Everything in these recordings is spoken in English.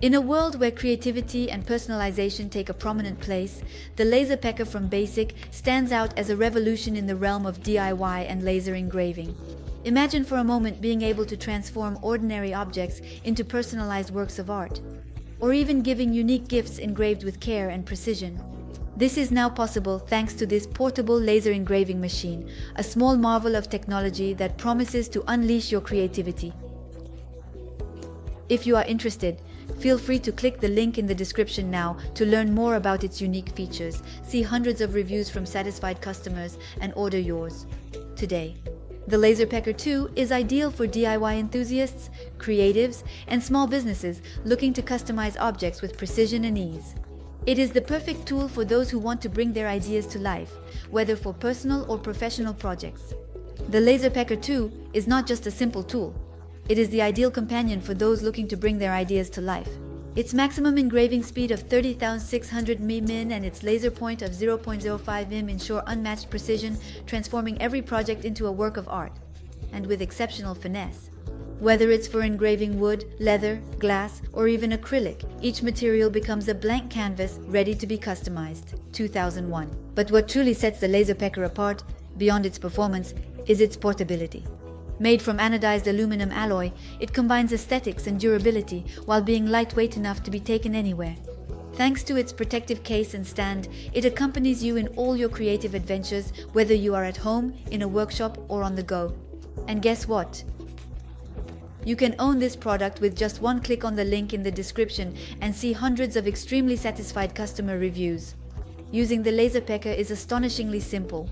In a world where creativity and personalization take a prominent place, the LaserPecker from Basic stands out as a revolution in the realm of DIY and laser engraving. Imagine for a moment being able to transform ordinary objects into personalized works of art, or even giving unique gifts engraved with care and precision. This is now possible thanks to this portable laser engraving machine, a small marvel of technology that promises to unleash your creativity. If you are interested, feel free to click the link in the description now to learn more about its unique features, see hundreds of reviews from satisfied customers, and order yours today. The LaserPecker 2 is ideal for DIY enthusiasts, creatives, and small businesses looking to customize objects with precision and ease. It is the perfect tool for those who want to bring their ideas to life, whether for personal or professional projects. The LaserPecker 2 is not just a simple tool. It is the ideal companion for those looking to bring their ideas to life. Its maximum engraving speed of 30,600 mm and its laser point of 0.05 mm ensure unmatched precision, transforming every project into a work of art, and with exceptional finesse. Whether it's for engraving wood, leather, glass, or even acrylic, each material becomes a blank canvas ready to be customized. 2001. But what truly sets the LaserPecker apart, beyond its performance, is its portability. Made from anodized aluminum alloy, it combines aesthetics and durability while being lightweight enough to be taken anywhere. Thanks to its protective case and stand, it accompanies you in all your creative adventures, whether you are at home, in a workshop, or on the go. And guess what? You can own this product with just one click on the link in the description and see hundreds of extremely satisfied customer reviews. Using the LaserPecker is astonishingly simple.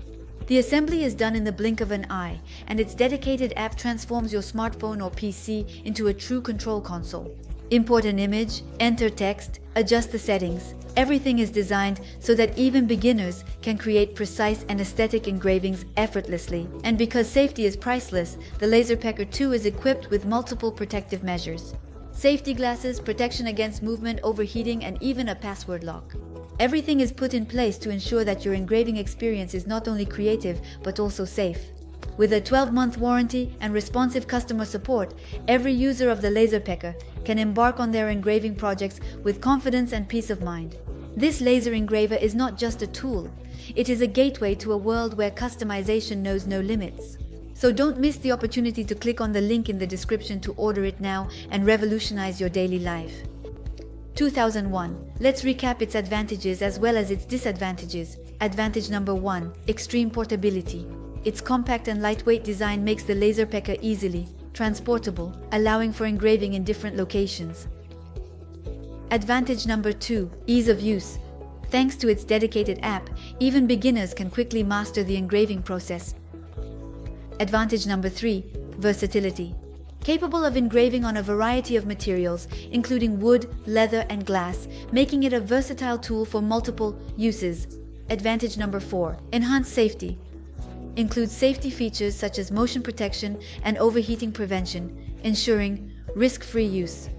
The assembly is done in the blink of an eye, and its dedicated app transforms your smartphone or PC into a true control console. Import an image, enter text, adjust the settings. Everything is designed so that even beginners can create precise and aesthetic engravings effortlessly. And because safety is priceless, the LaserPecker 2 is equipped with multiple protective measures. Safety glasses, protection against movement, overheating, and even a password lock. Everything is put in place to ensure that your engraving experience is not only creative, but also safe. With a 12-month warranty and responsive customer support, every user of the LaserPecker can embark on their engraving projects with confidence and peace of mind. This laser engraver is not just a tool, it is a gateway to a world where customization knows no limits. So don't miss the opportunity to click on the link in the description to order it now and revolutionize your daily life. 2001. Let's recap its advantages as well as its disadvantages. Advantage number 1. Extreme portability. Its compact and lightweight design makes the LaserPecker easily transportable, allowing for engraving in different locations. Advantage number 2. Ease of use. Thanks to its dedicated app, even beginners can quickly master the engraving process. Advantage number 3. Versatility. Capable of engraving on a variety of materials, including wood, leather, and glass, making it a versatile tool for multiple uses. Advantage number 4. Enhanced safety. Includes safety features such as motion protection and overheating prevention, ensuring risk-free use.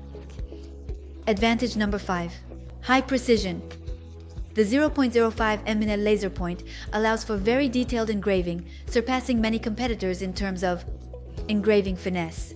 Advantage number 5. High precision. The 0.05 mm laser point allows for very detailed engraving, surpassing many competitors in terms of engraving finesse.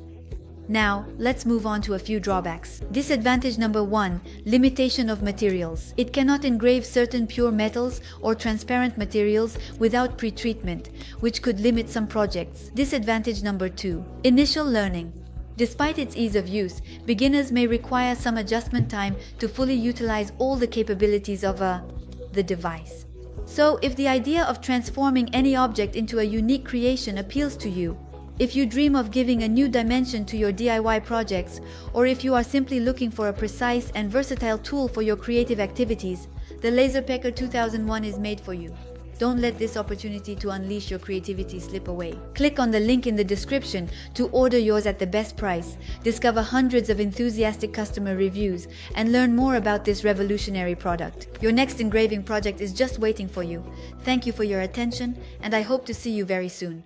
Now, let's move on to a few drawbacks. Disadvantage number 1. Limitation of materials. It cannot engrave certain pure metals or transparent materials without pre-treatment, which could limit some projects. Disadvantage number 2. Initial learning. Despite its ease of use, beginners may require some adjustment time to fully utilize all the capabilities of the device. So, if the idea of transforming any object into a unique creation appeals to you, if you dream of giving a new dimension to your DIY projects, or if you are simply looking for a precise and versatile tool for your creative activities, the LaserPecker 2001 is made for you. Don't let this opportunity to unleash your creativity slip away. Click on the link in the description to order yours at the best price, discover hundreds of enthusiastic customer reviews, and learn more about this revolutionary product. Your next engraving project is just waiting for you. Thank you for your attention, and I hope to see you very soon.